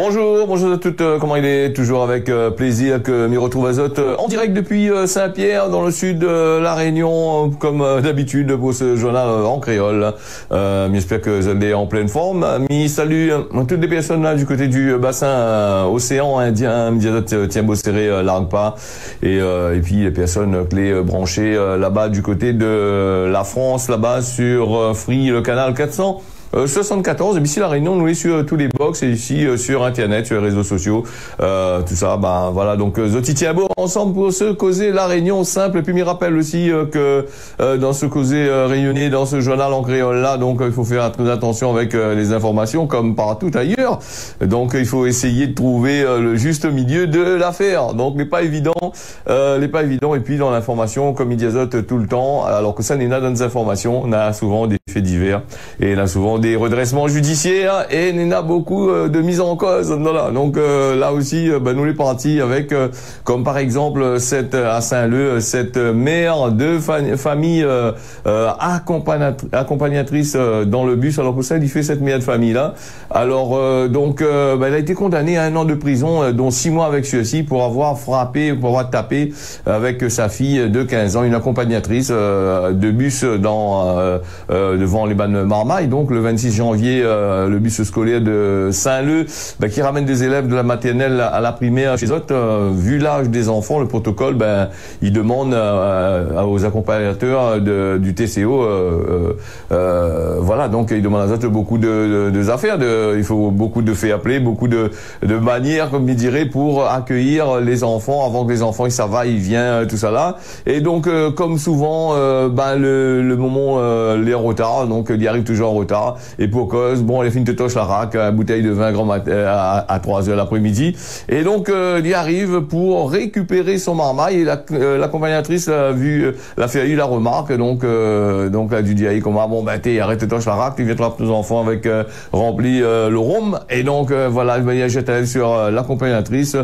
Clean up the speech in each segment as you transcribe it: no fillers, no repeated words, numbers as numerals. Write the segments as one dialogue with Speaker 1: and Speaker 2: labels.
Speaker 1: Bonjour, bonjour à toutes, comment il est? Toujours avec plaisir que m'y retrouve Azote en direct depuis Saint-Pierre dans le sud de la Réunion, comme d'habitude pour ce journal en créole. J'espère que vous êtes en pleine forme. Salut toutes les personnes là du côté du bassin océan Indien, tiens beau serré largue pas et puis les personnes clés branchées là-bas du côté de la France, là-bas sur Free, le canal 400. 74, et ici la Réunion, nous est sur tous les box et ici sur internet, sur les réseaux sociaux, tout ça, ben voilà, donc Zotiti Abo ensemble pour se causer la Réunion simple. Et puis m'y rappelle aussi que dans ce causer réunionnais, dans ce journal en créole là, donc il faut faire très attention avec les informations comme partout ailleurs. Donc il faut essayer de trouver le juste milieu de l'affaire. Donc n'est pas évident, Et puis dans l'information, comme il dit Azote tout le temps, alors que ça n'est pas dans les informations, on a souvent des faits divers et on a souvent des redressements judiciaires et il y a beaucoup de mise en cause. Voilà. Donc là aussi, nous les partis avec, comme par exemple à Saint-Leu, cette mère de famille accompagnatrice dans le bus. Alors pour ça, il fait cette mère de famille là. Alors elle a été condamnée à 1 an de prison, dont 6 mois avec ceci pour avoir frappé, pour avoir tapé avec sa fille de 15 ans, une accompagnatrice de bus devant les bannes Marmaille. Donc le 26 janvier, le bus scolaire de Saint-Leu, qui ramène des élèves de la maternelle à la primaire chez eux. Vu l'âge des enfants, le protocole, il demande aux accompagnateurs du TCO, voilà, donc il demande à eux beaucoup de affaires, il faut beaucoup de faits appelés, beaucoup de manières, comme il dirait, pour accueillir les enfants avant que les enfants, ça va, il vient, tout ça là. Et donc, comme souvent, le moment, les retards, donc il arrive toujours en retard. Et pour cause, elle finit de toche la raque, une bouteille de vin grand matin à 3 heures l'après-midi. Et donc, il arrive pour récupérer son marmaille. Et l'accompagnatrice l'a fait la remarque. Donc, là, du dit, comment, arrête de toche la raque, tu viens trapper nos enfants avec rempli le rhum. Et donc, voilà, il jette sur l'accompagnatrice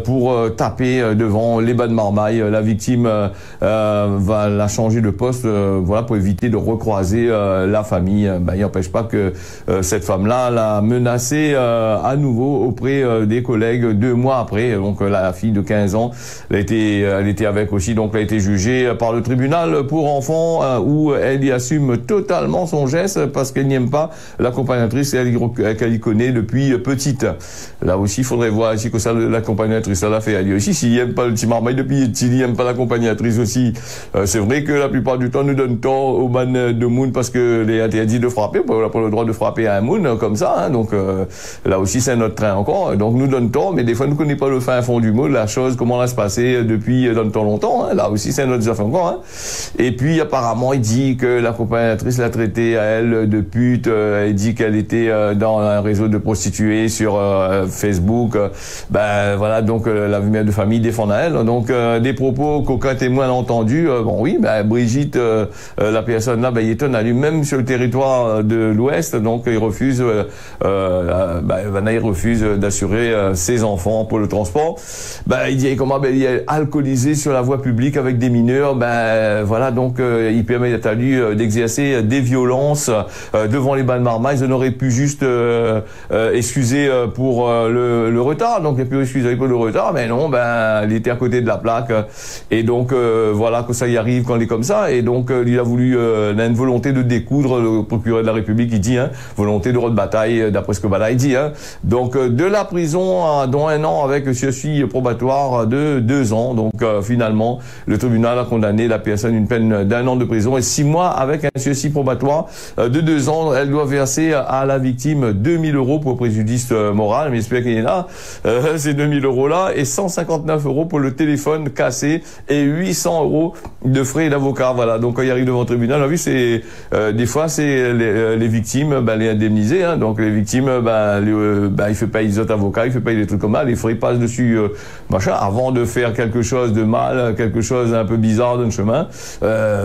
Speaker 1: pour taper devant les bas de marmaille. La victime va la changer de poste, voilà, pour éviter de recroiser la famille. Il n'empêche pas que cette femme-là l'a menacée à nouveau auprès des collègues 2 mois après. Donc la fille de 15 ans, elle était avec aussi, donc elle a été jugée par le tribunal pour enfants où elle y assume totalement son geste parce qu'elle n'aime pas l'accompagnatrice qu'elle y connaît depuis petite. Là aussi, il faudrait voir ici que ça, l'accompagnatrice, elle a fait. Elle dit aussi, s'il n'aime pas le petit marmaille depuis petit, il n'aime pas l'accompagnatrice aussi. C'est vrai que la plupart du temps, nous donne tort aux ban de Moon parce que les interdits de frapper, on n'a pas le droit de frapper à un Moon comme ça, hein. Donc là aussi, c'est notre train encore. Donc nous donne tort, mais des fois, nous ne connaissons pas le fin fond du mot, la chose, comment elle va se passer depuis dans le temps longtemps, hein. Là aussi, c'est notre affaire encore, hein. Et puis, apparemment, il dit que l'accompagnatrice l'a traité à elle de pute, il dit qu'elle était dans un réseau de prostituées sur Facebook, voilà, donc la mère de famille défend à elle, donc des propos qu'aucun témoin n'a entendu, Brigitte, la personne là, il étonne à lui-même sur le territoire de l'Ouest, donc il refuse, il refuse d'assurer ses enfants pour le transport. Il dit comment, il est alcoolisé sur la voie publique avec des mineurs, voilà, donc il permet à lui d'exercer des violences devant les bandes marmailles. Ils n'auraient pu juste excuser pour le retard, donc il a pu excuser pour le retard, mais non, il était à côté de la plaque, et donc voilà que ça y arrive quand il est comme ça, et donc il a voulu, il a une volonté de découdre, le procureur de la République, il dit, volonté de bataille, d'après ce que Bala il dit, donc de la prison dans 1 an avec sursis probatoire de 2 ans, donc finalement le tribunal a condamné la personne une peine d'1 an de prison et 6 mois avec un sursis probatoire de 2 ans. Elle doit verser à la victime 2000 € pour préjudice moral, mais j'espère qu'il y en a ces 2000 € là, et 159 € pour le téléphone cassé et 800 € de frais d'avocat. Voilà, donc quand il arrive devant le tribunal, on a vu, c'est des fois c'est les victimes, les indemniser, donc les victimes, il fait payer les autres avocats, il fait payer des trucs comme ça, les frais passent dessus, avant de faire quelque chose de mal, quelque chose un peu bizarre dans le chemin,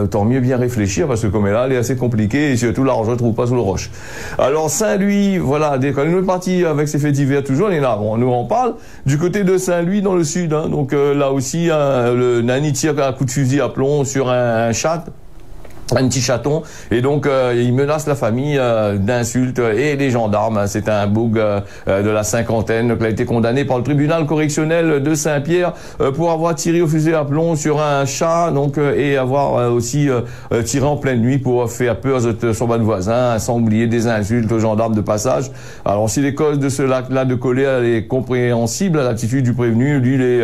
Speaker 1: tant mieux bien réfléchir, parce que comme elle est assez compliquée, et surtout l'argent ne trouve pas sous le roche. Alors Saint-Louis, voilà, quand nous est parti avec ces faits divers toujours, on nous en parle, du côté de Saint-Louis dans le sud, donc là aussi, le Nani tire un coup de fusil à plomb sur un chat. un petit chaton, et donc il menace la famille d'insultes et les gendarmes. C'est un boug de la cinquantaine qui a été condamné par le tribunal correctionnel de Saint-Pierre pour avoir tiré au fusil à plomb sur un chat, donc et avoir aussi tiré en pleine nuit pour faire peur à son bon voisin, sans oublier des insultes aux gendarmes de passage. Alors si les causes de ce acte-là de colère est compréhensible, l'attitude du prévenu, lui, il est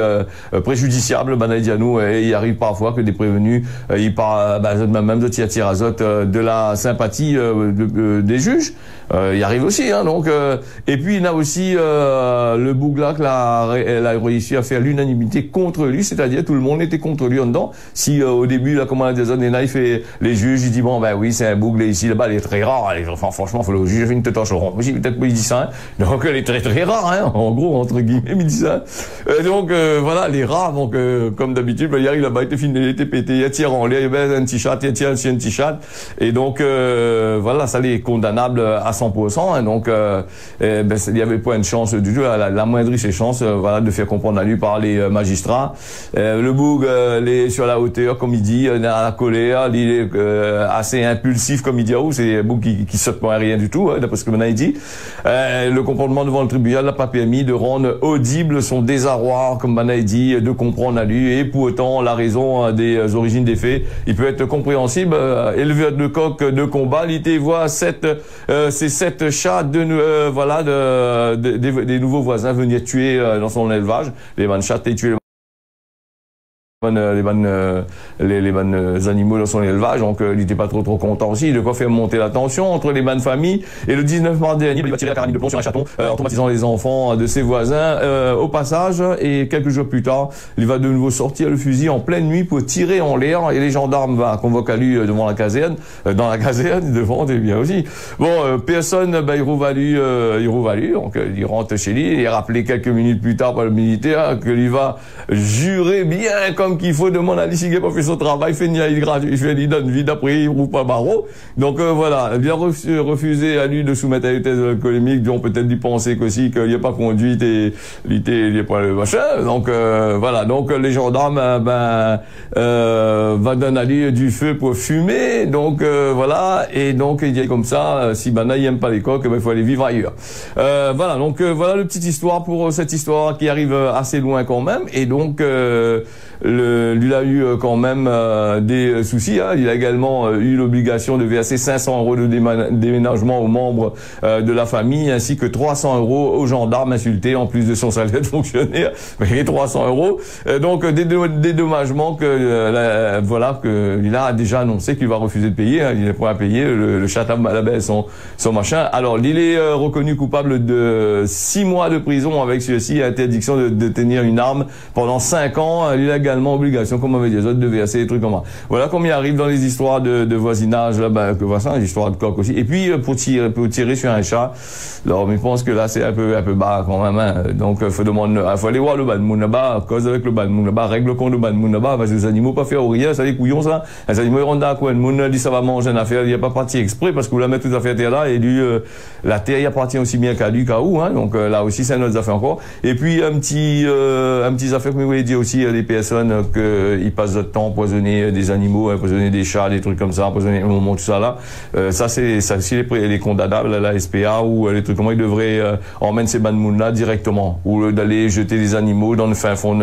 Speaker 1: préjudiciable. Dianou, et il arrive parfois que des prévenus, il parle même de tir à azote de la sympathie des juges. Il arrive aussi, hein, donc et puis il a aussi le Bouglac elle a réussi à faire l'unanimité contre lui, c'est-à-dire tout le monde était contre lui en dedans. Si au début la commande des zones, il fait les juges, il dit bon ben oui c'est un Bougla ici là-bas, il est très rare. Enfin franchement faut le juge fait une tête en choron. Peut-être il dit ça, hein. Donc elle est très très rare, hein, en gros entre guillemets il dit ça. Donc voilà les rares, donc comme d'habitude il arrive là-bas, il était pété, il tire en l'air, il y avait un petit chat, il tire un petit chat, et donc voilà ça les condamnable à 100%, hein, donc il y avait pas une chance du tout, la moindrisse chance voilà de faire comprendre à lui par les magistrats. Le Boug est sur la hauteur comme il dit, à la colère, il est assez impulsif comme il dit, c'est un Boug qui saute pas rien du tout, hein, d'après ce que Manaï dit. Le comportement devant le tribunal n'a pas permis de rendre audible son désarroi, comme Manaï dit, de comprendre à lui, et pour autant la raison des origines des faits, il peut être compréhensible. Éleveur de coq de combat, il voit ces 7 chats voilà des nouveaux voisins venir tuer dans son élevage. Les bonnes chats et tuer les bonnes animaux dans son élevage, donc il n'était pas trop content aussi, de quoi faire monter la tension entre les bonnes familles. Et le 19 mars dernier, il va tirer la carabine de plomb sur un chaton en traumatisant les enfants de ses voisins au passage, et quelques jours plus tard il va de nouveau sortir le fusil en pleine nuit pour tirer en l'air, et les gendarmes convoquent à lui devant la caserne, dans la caserne devant, et bien aussi bon personne, il revalue, donc il rentre chez lui, et rappelé quelques minutes plus tard par le militaire que lui va jurer bien comme qu'il faut, demander à l'issue, il n'a pas fait son travail, il donne vie d'après, il roule pas barreau. Donc voilà, bien refusé à lui de soumettre à une thèse alcoolémique, dont peut-être d'y penser qu'aussi qu'il n'y a pas conduite et il n'est pas le machin. Donc voilà, donc les gendarmes va donner à lui du feu pour fumer. Donc voilà, et donc il dit comme ça, si Bana il aime pas les coqs, il faut aller vivre ailleurs. Voilà, donc voilà le petite histoire pour cette histoire qui arrive assez loin quand même, et donc lui a eu quand même des soucis, hein. Il a également eu l'obligation de verser 500 € de déménagement aux membres de la famille, ainsi que 300 € aux gendarmes insultés, en plus de son salaire de fonctionnaire, mais 300 €. Donc des dédommagements que voilà, que il a déjà annoncé qu'il va refuser de payer, hein. Il n'est pas à payer le chat à Malabel, son machin. Alors il est reconnu coupable de 6 mois de prison avec ceci, interdiction de tenir une arme pendant 5 ans. Il a également obligation, comme on avait dit, les autres, de verser des trucs comme ça. Voilà comme il arrive dans les histoires de voisinage, là, que voisin, les histoires de coq aussi. Et puis, pour tirer sur un chat, alors, mais je pense que là, c'est un peu bas, quand même, hein. Donc, faut aller voir le ban moun là-bas, cause avec le ban moun là-bas, règle contre le ban moun là-bas, parce que les animaux pas faire rien, ça les couillons, ça. Les animaux, ils rentrent dans quoi, le moun dit ça va manger une affaire, il n'y a pas parti exprès, parce que vous la mettez toute affaire terre là, et lui, la terre, il appartient aussi bien qu'à lui, qu'à où, hein. Donc, là aussi, c'est une autre affaire encore. Et puis, un petit affaire, comme vous voulez dire aussi, des personnes qu'ils passent leur temps à empoisonner des animaux, empoisonner des chats, des trucs comme ça, empoisonner au moment tout ça là. Ça c'est les condamnables à la SPA, ou les trucs comme ça, ils devraient emmener ces bandes là directement, ou d'aller jeter des animaux dans le fin fond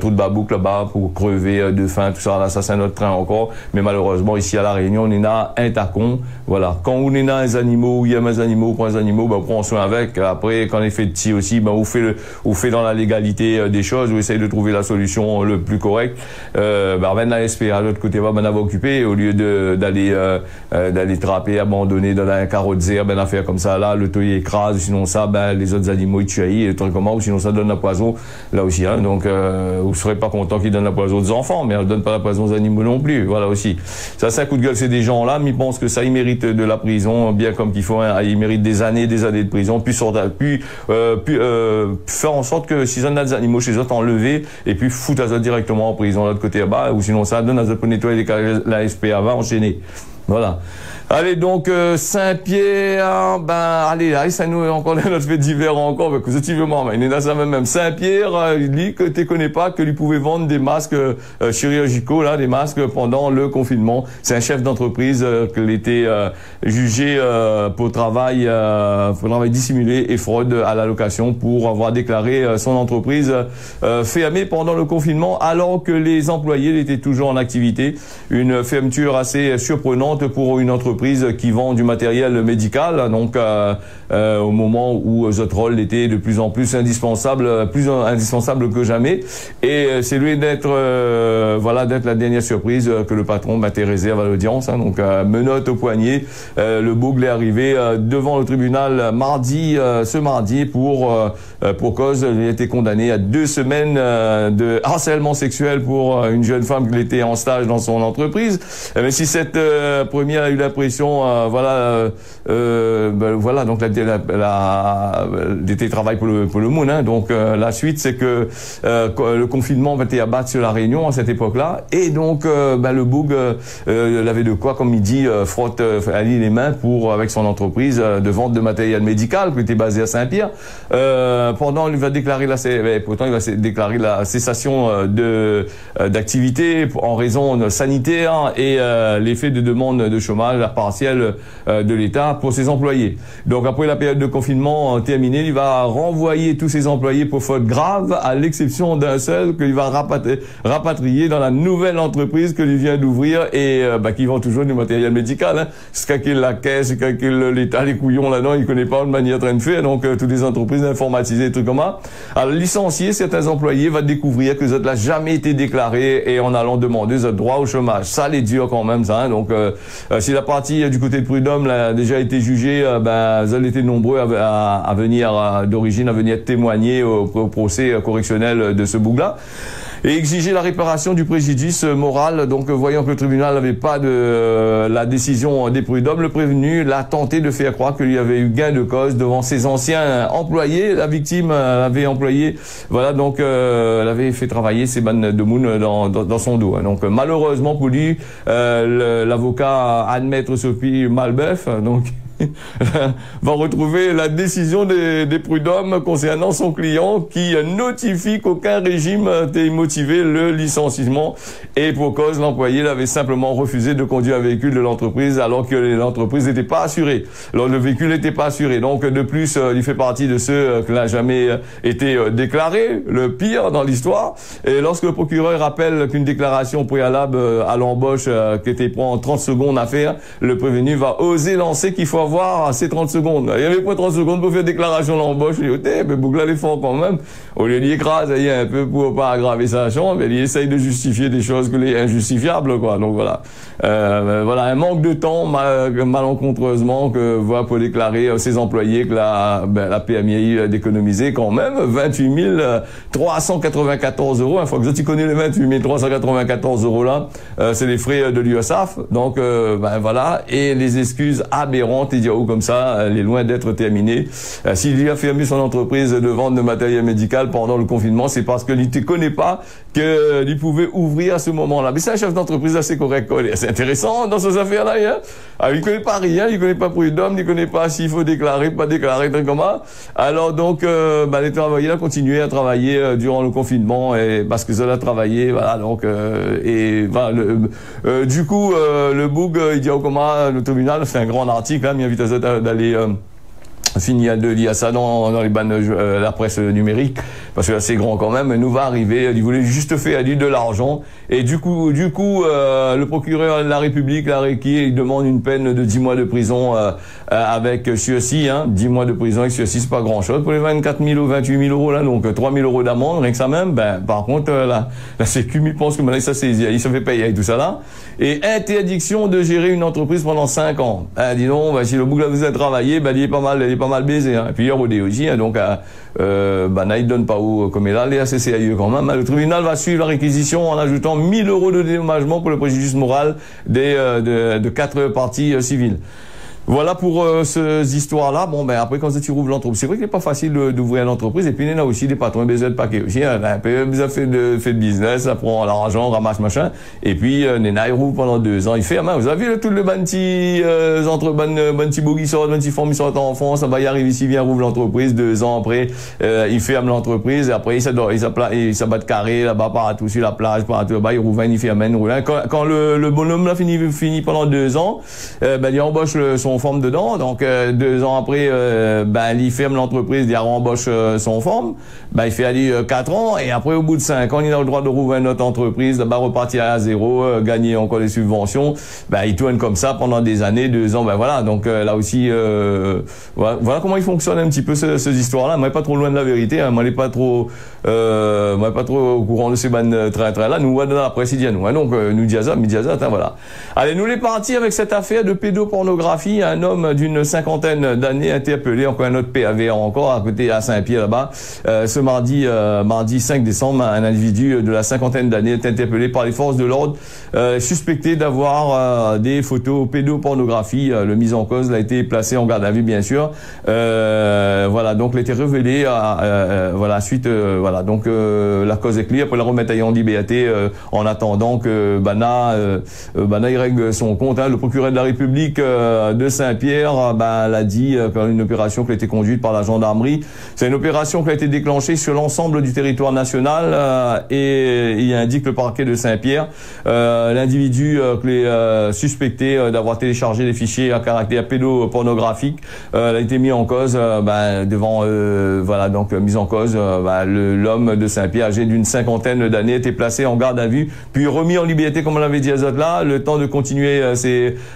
Speaker 1: trou de babouc là-bas pour crever de faim, tout ça là. Ça c'est un autre train encore. Mais malheureusement ici à la Réunion, on est là un tacon. Voilà. Quand on est là les animaux, il y a des animaux, on prend les animaux, on prend soin avec. Après quand on est fait petit aussi, on fait dans la légalité des choses, on essaye de trouver la solution le plus correct. Ben la SPA de l'autre côté va occupé, au lieu d'aller trapper, abandonner dans un carreau de zère, ben affaire comme ça là, le toit écrase, sinon ça les autres animaux ils tuent, les trucs comme ça, ou sinon ça donne la poison là aussi, hein. Donc vous serez pas content qu'ils donnent la poison aux enfants, mais on donne pas la poison aux animaux non plus, voilà aussi. Ça c'est un coup de gueule, c'est des gens là, mais ils pensent que ça ils méritent de la prison bien comme qu'il faut, hein. Ils méritent des années de prison, puis faire en sorte que s'ils ont des animaux chez eux, enlever et puis foutre à ça directement en prison de l'autre côté là-bas, ou sinon ça donne à ça pour nettoyer la SPA va enchaîner. Voilà. Allez, donc, Saint-Pierre, ben, allez, là, ça nous, encore notre fait divers encore, parce que effectivement, il est dans ça même. Saint-Pierre, il dit que tu connais pas, que lui pouvait vendre des masques chirurgicaux, là, des masques pendant le confinement. C'est un chef d'entreprise, qu'il était, jugé, pour travail dissimulé et fraude à la location pour avoir déclaré son entreprise, fermée pendant le confinement, alors que les employés étaient toujours en activité. Une fermeture assez surprenante pour une entreprise qui vend du matériel médical, donc au moment où Zotrol était de plus en plus indispensable que jamais. Et c'est lui d'être d'être la dernière surprise que le patron était réserve à l'audience. Hein, donc menotte au poignet. Le bougle est arrivé devant le tribunal ce mardi pour cause. Il a été condamné à 2 semaines de harcèlement sexuel pour une jeune femme qui était en stage dans son entreprise. Mais si cette première a eu l'impression donc l'été travail pour le monde. Hein. Donc la suite, c'est que le confinement va être abattu sur la Réunion à cette époque-là, et donc le Boug avait de quoi, comme il dit, frotte allie les mains avec son entreprise de vente de matériel médical qui était basée à Saint-Pierre. Pourtant il va déclarer la cessation d'activité en raison sanitaire et l'effet de demande de chômage partiel de l'État pour ses employés. Donc après la période de confinement terminée, il va renvoyer tous ses employés pour faute grave, à l'exception d'un seul qu'il va rapatrier dans la nouvelle entreprise qu'il vient d'ouvrir et qui vend toujours du matériel médical. Hein. C'est calcule la caisse, c'est calcule l'État, les couillons là-dedans, il connaît pas de manière de faire. Donc toutes les entreprises informatisées, des trucs comme ça. Alors licencier certains employés va découvrir que ça n'a jamais été déclaré et en allant demander ce droit au chômage. Ça les dure quand même ça. Hein. Donc si la partie du côté de Prud'homme a déjà été jugée, ils étaient nombreux à venir témoigner au procès correctionnel de ce Boug-là. Et exiger la réparation du préjudice moral. Donc, voyant que le tribunal n'avait pas de la décision des prud'hommes, le prévenu l'a tenté de faire croire qu'il y avait eu gain de cause devant ses anciens employés. La victime avait employé, elle avait fait travailler ses bandes de moune dans son dos. Donc, malheureusement pour lui, l'avocat Anne-Maître Sophie Malbeuf, va retrouver la décision des prud'hommes concernant son client qui notifie qu'aucun régime n'a motivé le licenciement et pour cause l'employé l'avait simplement refusé de conduire un véhicule de l'entreprise alors que l'entreprise n'était pas assurée. Alors le véhicule n'était pas assuré. Donc de plus, il fait partie de ceux qui n'a jamais été déclaré, le pire dans l'histoire. Et lorsque le procureur rappelle qu'une déclaration préalable à l'embauche qui était prend 30 secondes à faire, le prévenu va oser lancer qu'il faut avoir ces 30 secondes. Il y avait pas 30 secondes pour faire déclaration d'embauche. Il dit, mais Bougla l'effort quand même. Au lieu d'y écraser un peu pour pas aggraver sa chambre, il essaye de justifier des choses que les injustifiables, quoi. Donc voilà. Un manque de temps, malencontreusement, pour déclarer ses employés que la PMI a d'économiser quand même 28 394 €. Une fois que tu connais les 28 394 € là, c'est les frais de l'URSSAF. Donc, et les excuses aberrantes, idiots comme ça, elle est loin d'être terminée. S'il a fermé son entreprise de vente de matériel médical pendant le confinement, c'est parce qu'il ne connaît pas qu'il pouvait ouvrir à ce moment-là. Mais c'est un chef d'entreprise assez correct. C'est intéressant dans ces affaires-là. Hein. Il ne connaît pas rien, il ne connaît pas prud'homme, il ne connaît pas s'il faut déclarer, pas déclarer, comment. Alors donc, les travailleurs ont continué à travailler durant le confinement et parce que ça a travaillé, voilà. Donc du coup, le Boug, il dit comment le tribunal, c'est un grand article, hein, m'invite d'aller finir de lire ça dans les bandes la presse numérique parce que c'est grand quand même. Nous va arriver, il voulait juste faire de l'argent et du coup le procureur de la République l'a requis, il demande une peine de 10 mois de prison avec sursis, 10 mois de prison avec sursis, c'est pas grand chose pour les 24 000 ou 28 000 € là, donc 3 000 € d'amende, rien que ça même. Par contre la Sécu, il pense que maintenant ça il se fait payer avec tout ça là, et interdiction de gérer une entreprise pendant 5 ans. Dis donc, si le Boug là vous a travaillé, il est pas mal baisé, hein. Et puis il y a aussi, hein, donc il donne pas où comme il a les ACCIE quand même. Le tribunal va suivre la réquisition en ajoutant 1 000 € de dédommagement pour le préjudice moral de 4 parties civiles. Voilà pour ces histoires-là. Bon, ben après, quand tu rouvres l'entreprise, c'est vrai qu'il n'est pas facile d'ouvrir l'entreprise. Et puis, il y en a aussi des patrons besoin de paquet aussi. Hein, un peu besoin de business, ça prend l'argent, ramasse machin. Et puis, Nena, il rouvre pendant 2 ans. Il fait, vous avez vu tout le banti entre banti bogi sort, banti forme il sort en France, ça va y arriver ici, vient rouvre l'entreprise. 2 ans après, il ferme l'entreprise. Et après, il s'abat de carré là-bas partout sur la plage, partout là-bas, il rouvre, il ferme, il rouvre. Quand le bonhomme là fini pendant 2 ans, il embauche son forme dedans, donc 2 ans après, il ferme l'entreprise, il embauche son forme, il fait aller 4 ans, et après au bout de 5 ans, il a le droit de rouvrir une autre entreprise, là-bas repartir à zéro, gagner encore des subventions, il tourne comme ça pendant des années, 2 ans, voilà, donc là aussi, voilà comment il fonctionne un petit peu ces histoires-là. Moi, pas trop loin de la vérité, hein, moi, pas trop au courant de ces bandes trains là, nous, dans la presse, il dit à nous, hein, donc nous diazat, voilà. Allez, nous les partis avec cette affaire de pédopornographie. Un homme d'une 50aine d'années interpellé, encore un autre PAV encore à côté à Saint-Pierre là-bas. Ce mardi 5 décembre, un individu de la 50aine d'années est interpellé par les forces de l'ordre, suspecté d'avoir des photos pédopornographie. Le mis en cause a été placé en garde à vue, bien sûr. Voilà, donc il a été révélé suite, donc la cause est claire pour la remettre en liberté en attendant que Bana il règle son compte. Hein. Le procureur de la République de Saint-Pierre l'a dit quand une opération qui a été conduite par la gendarmerie. C'est une opération qui a été déclenchée sur l'ensemble du territoire national et il indique le parquet de Saint-Pierre. L'individu suspecté d'avoir téléchargé des fichiers à caractère pédopornographique a été mis en cause devant donc mise en cause l'homme de Saint-Pierre âgé d'une 50aine d'années était placé en garde à vue puis remis en liberté comme on l'avait dit à Zot là, le temps de continuer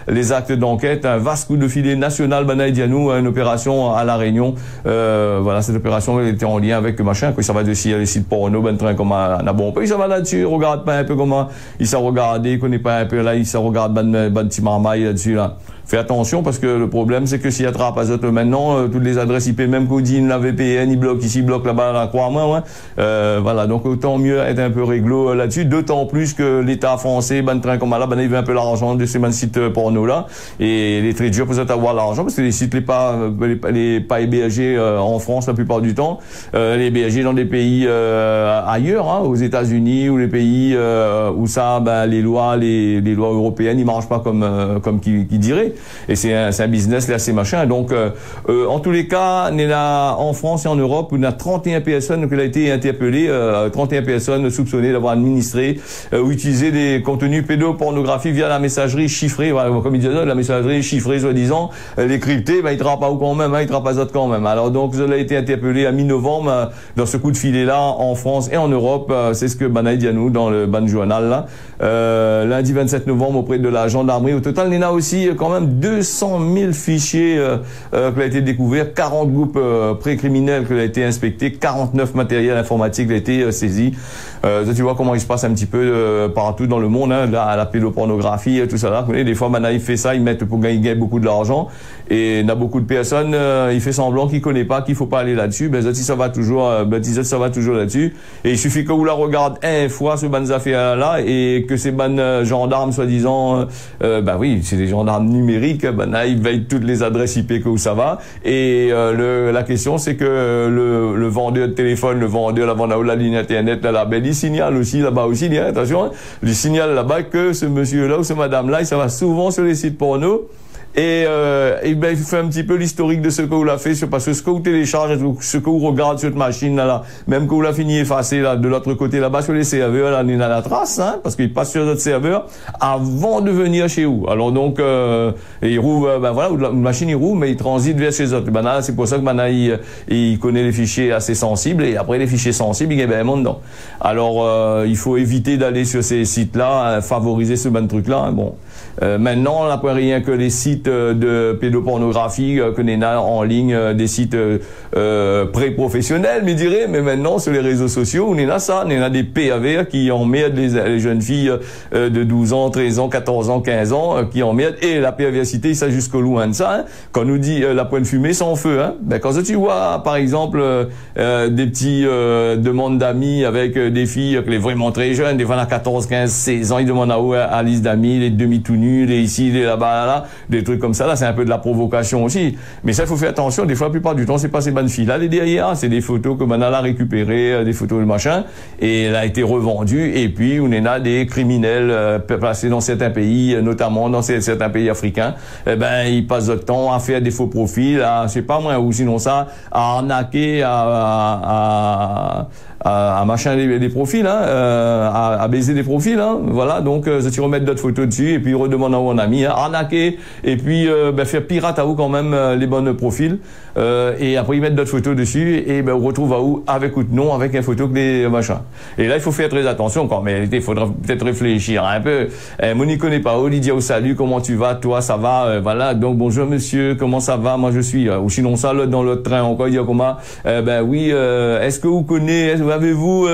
Speaker 1: les actes d'enquête. Un vaste coup de filet national Banaï Dianou, une opération à La Réunion. Cette opération était en lien avec machin, ça va dessus les sites porno, train comme un bon peu, ça va là-dessus, regarde pas un peu comment il s'est regardé, il connaît pas un peu là, il s'est regarde petit marmaille là-dessus là. Fais attention parce que le problème c'est que s'il attrape à Zot maintenant, toutes les adresses IP, même Codine, la VPN, il bloque ici, bloque là-bas, crois-moi, donc autant mieux être un peu réglo là-dessus, d'autant plus que l'État français, train comme là, il veut un peu l'argent de ces sites porno là, et les très dur pour avoir l'argent parce que les sites les pas hébergés en France la plupart du temps, les hébergés dans des pays ailleurs, aux États-Unis ou les pays où ça, les lois européennes, ils marchent pas comme qui dirait. Et c'est un business là, c'est machin. Donc, en tous les cas, on est là en France et en Europe, on a 31 personnes qui ont été interpellées, 31 personnes soupçonnées d'avoir administré ou utilisé des contenus pédopornographiques via la messagerie chiffrée. Voilà, comme il disait, la messagerie chiffrée, soi-disant, les cryptés, il travaille pas quand même, il travaille pas autres quand même. Alors donc, vous avez été interpellé à mi-novembre dans ce coup de filet-là en France et en Europe. C'est ce que Banaï dit à nous dans le ban journal là. Lundi 27 novembre auprès de la gendarmerie. Au total, il y en a aussi quand même 200 000 fichiers qui ont été découverts, 40 groupes précriminels qui ont été inspectés, 49 matériels informatiques qui ont été saisis. Tu vois comment il se passe un petit peu partout dans le monde, la pédopornographie, tout ça là. Des fois, il fait ça, ils mettent pour gagner beaucoup de l'argent. Et il y a beaucoup de personnes, il fait semblant qu'il connaît pas, qu'il faut pas aller là-dessus. Ça va toujours là-dessus. Et il suffit que vous la regardez une fois ce ban affaires là et que ces ban gendarmes soi-disant, oui, c'est des gendarmes numériques, ils veillent toutes les adresses IP que où ça va. Et la question c'est que le vendeur de téléphone, la vendeur de la ligne internet, il signale aussi là-bas aussi, attention, il signale là-bas que ce monsieur-là ou ce madame-là, ça va souvent sur les sites porno. Et il fait un petit peu l'historique de ce que vous l'a fait, parce que ce que vous téléchargez, ce que vous regardez sur cette machine là, même que vous l'a fini effacé là, de l'autre côté là-bas sur les serveurs, là, il y a la trace, parce qu'il passe sur notre serveur avant de venir chez vous. Alors donc, il rouvre, la machine il rouvre, mais il transite vers chez autres. Là, c'est pour ça que il connaît les fichiers assez sensibles, et après les fichiers sensibles, il y a un monde dedans. Alors, il faut éviter d'aller sur ces sites-là, favoriser ce truc-là. Bon. Maintenant, on n'a pas rien que les sites de pédopornographie que l'on a en ligne, des sites pré-professionnels, mais maintenant sur les réseaux sociaux, on a ça, on a des PAV qui emmerdent les jeunes filles de 12 ans, 13 ans, 14 ans, 15 ans, qui emmerdent, et la perversité, ça jusqu'au loin de ça. Quand on nous dit la pointe fumée sans feu, quand tu vois par exemple des petits demandes d'amis avec des filles les vraiment très jeunes, des fois à 14, 15, 16 ans, ils demandent à liste d'amis, les demi tout nus, les ici, les là-bas, là, des trucs comme ça, là, c'est un peu de la provocation aussi. Mais ça, il faut faire attention. Des fois, la plupart du temps, c'est pas ces bonnes filles-là, les derrière. C'est des photos que Manal a récupérées, des photos de machin. Et elle a été revendue. Et puis, on a des criminels placés dans certains pays, notamment dans certains pays africains. Eh ben, ils passent le temps à faire des faux profils, à, je sais pas moi, ou sinon ça, à arnaquer, à machin des profils, hein, à baiser des profils, hein, voilà. Donc, tu remettre d'autres photos dessus et puis redemande à mon ami, hein, arnaquer et puis faire pirate à vous quand même les bonnes profils. Et après ils mettent d'autres photos dessus et on retrouve à où avec ou non avec une photo que des machins. Et là il faut faire très attention quand même. Il faudra peut-être réfléchir un peu. Moi n'y connais pas. Lydia, au salut, comment tu vas? Toi ça va? Voilà. Donc bonjour monsieur, comment ça va? Moi je suis. Ou sinon ça l'autre dans l'autre train encore il dit comment? Ben oui. Est-ce que vous connaissez? Avez-vous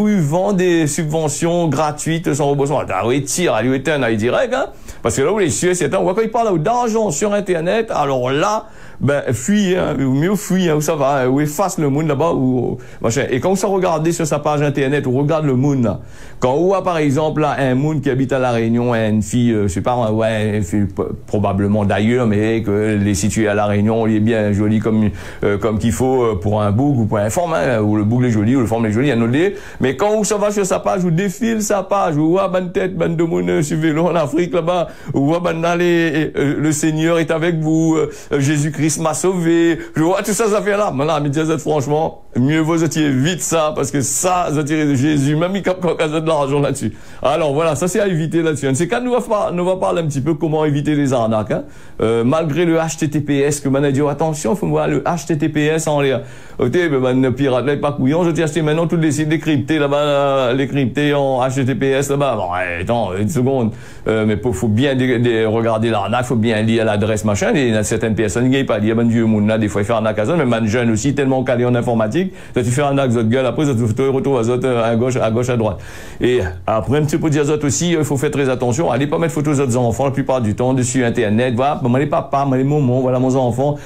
Speaker 1: eu vent des subventions gratuites sans remboursement? Ah oui, tire, il est un direct, hein? Parce que là où les cieux, c'est un, quand il parle d'argent sur Internet, alors là, ben, fuis, hein, ou mieux fuis, hein, où ça va, ou efface le monde là-bas, ou, machin. Et quand vous regardez sur sa page Internet, ou regarde le monde, là, quand on voit, par exemple, là, un monde qui habite à La Réunion, une fille, je sais pas, ouais, une fille, probablement d'ailleurs, mais que les située à La Réunion, il est bien joli comme qu'il faut pour un boug ou pour un forme, hein, où le boug est joli, ou le forme est joli, il y a un autre dé. Mais quand vous ça va sur sa page, vous défile sa page, vous voyez, bonne tête, bonne de monde sur vélo en Afrique, là-bas, vous voyez, le Seigneur est avec vous, Jésus-Christ m'a sauvé, je vois tout ça, ça fait là. Maintenant, mais disais, franchement, mieux vaut retirer vite ça, parce que ça, retirer de Jésus, même il capte de l'argent là-dessus. Alors voilà, ça c'est à éviter là-dessus. C'est quand nous va parler un petit peu comment éviter les arnaques, hein. Malgré le HTTPS, que man a dit, oh, attention, faut voir le HTTPS en l'air. Ok, ben, pirate, là, pas couillon, je t'ai acheté maintenant tous les sites décryptés là-bas, les cryptés en HTTPS là-bas. Bon, attends, une seconde. Mais faut bien regarder l'arnaque, faut bien lire l'adresse machin. Il y a certaines personnes qui ne pas lire, ben, Dieu, moun, là, des fois, il fait arnaque à ça, mais man jeune aussi, tellement calé en informatique, tu fais arnaque, zot gueule, après, tu te retrouves à gauche, à droite. Et après, un petit peu dire zot aussi, il faut faire très attention. Allez pas mettre photos d'autres enfants la plupart du temps dessus Internet, voilà, moi, les papas, moi, les moments, voilà, mon enfant,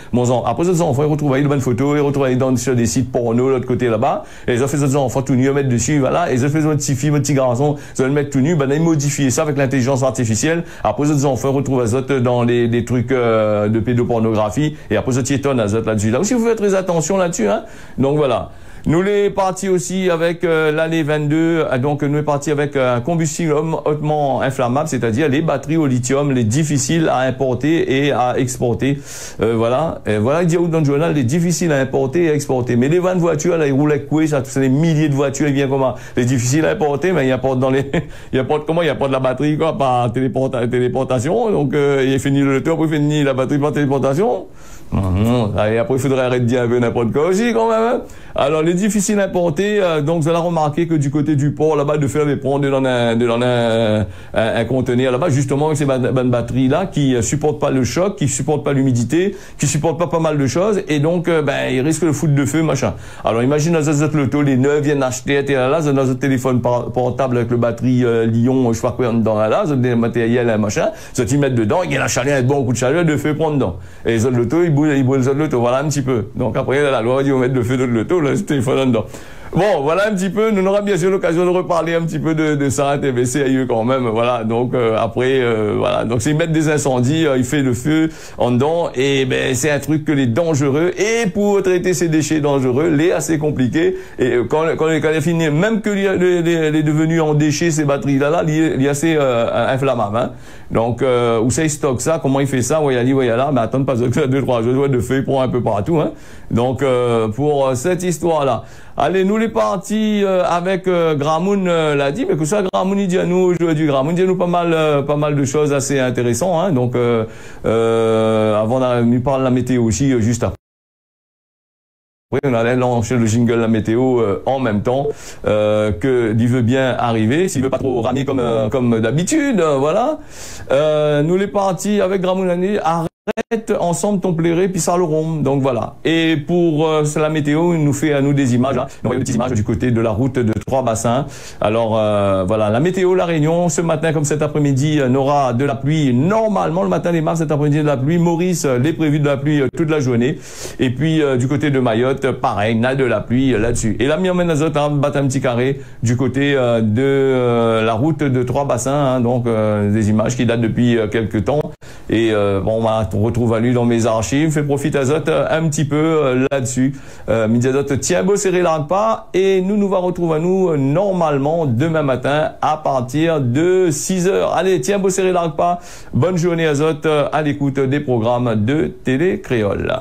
Speaker 1: après, les enfants, ils retrouvent de bonnes photos, ils retrouvent sur des sites porno, l'autre côté là-bas, et ils ont fait des enfants tout nus à mettre dessus, voilà, et ils ont fait des petits filles, des petits garçons, ils ont le mettre tout nu, ben, ils modifient ça avec l'intelligence artificielle, après, les enfants retrouvent dans des trucs, de pédopornographie, et après, ils étonnent là-dessus. Là aussi, vous faites très attention là-dessus, hein. Donc, voilà. Nous les partis aussi avec l'année 22, donc nous est parti avec un combustible hautement inflammable, c'est-à-dire les batteries au lithium, les difficiles à importer et à exporter. Voilà, et voilà, il dit dans le journal, les difficiles à importer et à exporter. Mais les vannes voitures, là, ils roulent avec quoi, ça, c'est des milliers de voitures, ils viennent comment? Les difficiles à importer, mais ils apportent dans les, ils apportent comment? Ils apportent la batterie, quoi, par téléportation, donc, il finit le tour, puis il finit la batterie par téléportation. Et après, il faudrait arrêter de dire un peu n'importe quoi aussi, quand même, hein. Alors, les difficiles à importer, donc, vous allez remarquer que du côté du port, là-bas, de faire les prendre dans un conteneur, là-bas, justement, avec ces batteries-là, qui supportent pas le choc, qui supportent pas l'humidité, qui supportent pas mal de choses, et donc, ben, ils risquent de foutre de feu, machin. Alors, imagine, dans cette loto, les neufs viennent acheter, là, dans un téléphone portable avec le batterie, Lyon, je sais pas quoi, dans là, des matériels, machin, ça t'y mettre dedans, il y a la chaleur, un bon coup de chaleur, de feu prendre dedans. Et les autres loto, ils boulent les autres loto, voilà un petit peu. Donc, après, la loi dit, on va mettre le feu de loto, là, ce téléphone dedans. Bon, voilà un petit peu, nous aurons bien sûr l'occasion de reparler un petit peu de ça, TVC à eux quand même, voilà, donc après, voilà, donc c'est mettre des incendies, il fait le feu en dedans, et ben c'est un truc que les dangereux, et pour traiter ces déchets dangereux, les assez compliqué, et quand il est fini, même que les devenus en déchets, ces batteries-là, il est assez inflammable, hein. Donc, où ça il stocke ça, comment il fait ça, voyez là, mais attends pas 2-3 jours de feu, il prend un peu partout, hein. Donc, pour cette histoire-là. Allez, nous les partis avec Gramoun l'a dit, mais que ça Gramoun il dit à nous aujourd'hui, Gramoun dit à nous pas mal de choses assez intéressantes, hein. Donc avant nous parle de la météo aussi juste après. On allait lancer le jingle la météo en même temps que il veut bien arriver, s'il veut pas trop ramer comme d'habitude, voilà. Nous les partis avec Gramoun ensemble ton plairé puis ça le rond. Donc voilà. Et pour la météo, il nous fait à nous des images. Hein. Nous voyons des petites images du côté de la route de Trois-Bassins. Alors voilà, la météo, la Réunion, ce matin comme cet après-midi, on aura de la pluie. Normalement, le matin démarre, cet après-midi de la pluie. Maurice, les prévus de la pluie toute la journée. Et puis du côté de Mayotte, pareil, on a de la pluie là-dessus. Et la mi-emmène azot, hein, bat un petit carré du côté de la route de Trois-Bassins. Hein, donc des images qui datent depuis quelques temps. Et bon, on retrouve à lui dans mes archives. Fait profite azot un petit peu là-dessus. Midi azot, tiens beau serré pas. Et nous va retrouver à nous normalement demain matin à partir de 6h. Allez, tiens beau serré pas. Bonne journée azot à l'écoute des programmes de Télé Créole.